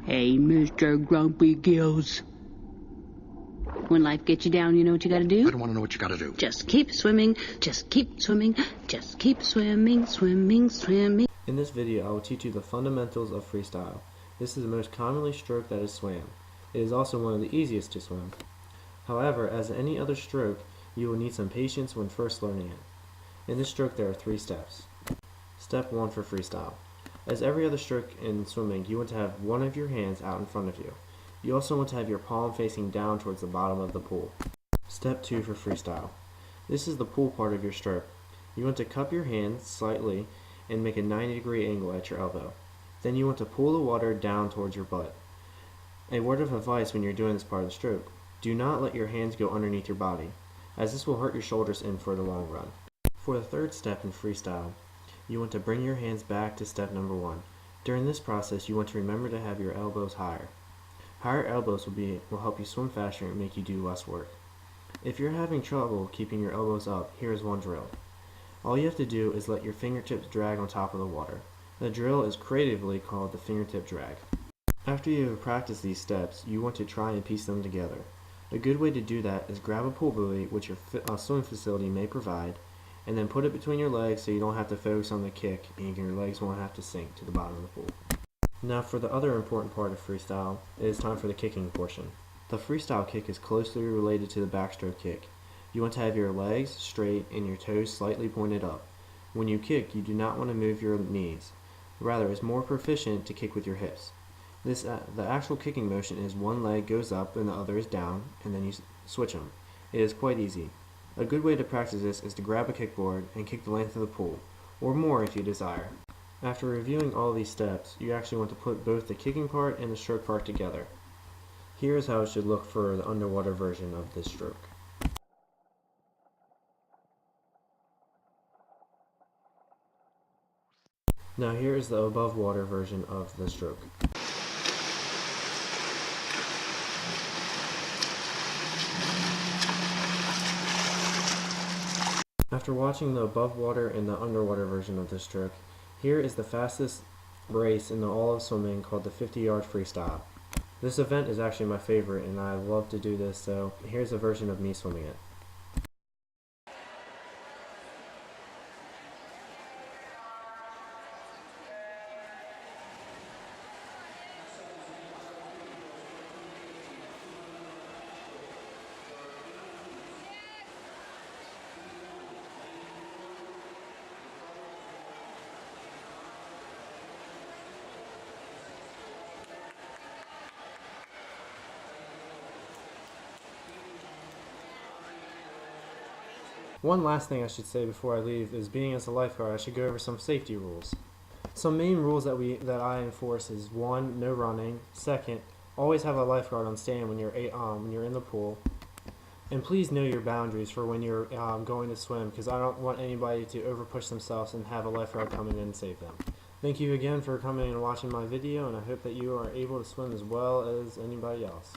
Hey, Mr. Grumpy Gills. When life gets you down, you know what you gotta do? I don't want to know what you gotta do. Just keep swimming, just keep swimming, just keep swimming, swimming, swimming. In this video, I will teach you the fundamentals of freestyle. This is the most commonly stroke that is swam. It is also one of the easiest to swim. However, as any other stroke, you will need some patience when first learning it. In this stroke, there are 3 steps. Step 1 for freestyle. As every other stroke in swimming, you want to have one of your hands out in front of you. You also want to have your palm facing down towards the bottom of the pool. Step 2 for freestyle. This is the pool part of your stroke. You want to cup your hands slightly and make a 90-degree angle at your elbow. Then you want to pull the water down towards your butt. A word of advice when you're doing this part of the stroke: do not let your hands go underneath your body, as this will hurt your shoulders in for the long run. For the 3rd step in freestyle, you want to bring your hands back to step number 1. During this process, you want to remember to have your elbows higher. Higher elbows will help you swim faster and make you do less work. If you're having trouble keeping your elbows up, here is one drill. All you have to do is let your fingertips drag on top of the water. The drill is creatively called the fingertip drag. After you have practiced these steps, you want to try and piece them together. A good way to do that is grab a pool buoy, which your swimming facility may provide, and then put it between your legs so you don't have to focus on the kick and your legs won't have to sink to the bottom of the pool. Now for the other important part of freestyle, it is time for the kicking portion. The freestyle kick is closely related to the backstroke kick. You want to have your legs straight and your toes slightly pointed up. When you kick, you do not want to move your knees. Rather, it's more proficient to kick with your hips. The actual kicking motion is one leg goes up and the other is down, and then you switch them. It is quite easy. A good way to practice this is to grab a kickboard and kick the length of the pool, or more if you desire. After reviewing all these steps, you actually want to put both the kicking part and the stroke part together. Here is how it should look for the underwater version of this stroke. Now here is the above water version of the stroke. After watching the above water and the underwater version of this stroke, here is the fastest race in all of swimming called the 50-yard freestyle. This event is actually my favorite and I love to do this, so here's a version of me swimming it. One last thing I should say before I leave is, being as a lifeguard, I should go over some safety rules. Some main rules that I enforce is: 1, no running. 2nd, always have a lifeguard on stand when you're in the pool. And please know your boundaries for when you're going to swim, because I don't want anybody to overpush themselves and have a lifeguard come in and save them. Thank you again for coming and watching my video, and I hope that you are able to swim as well as anybody else.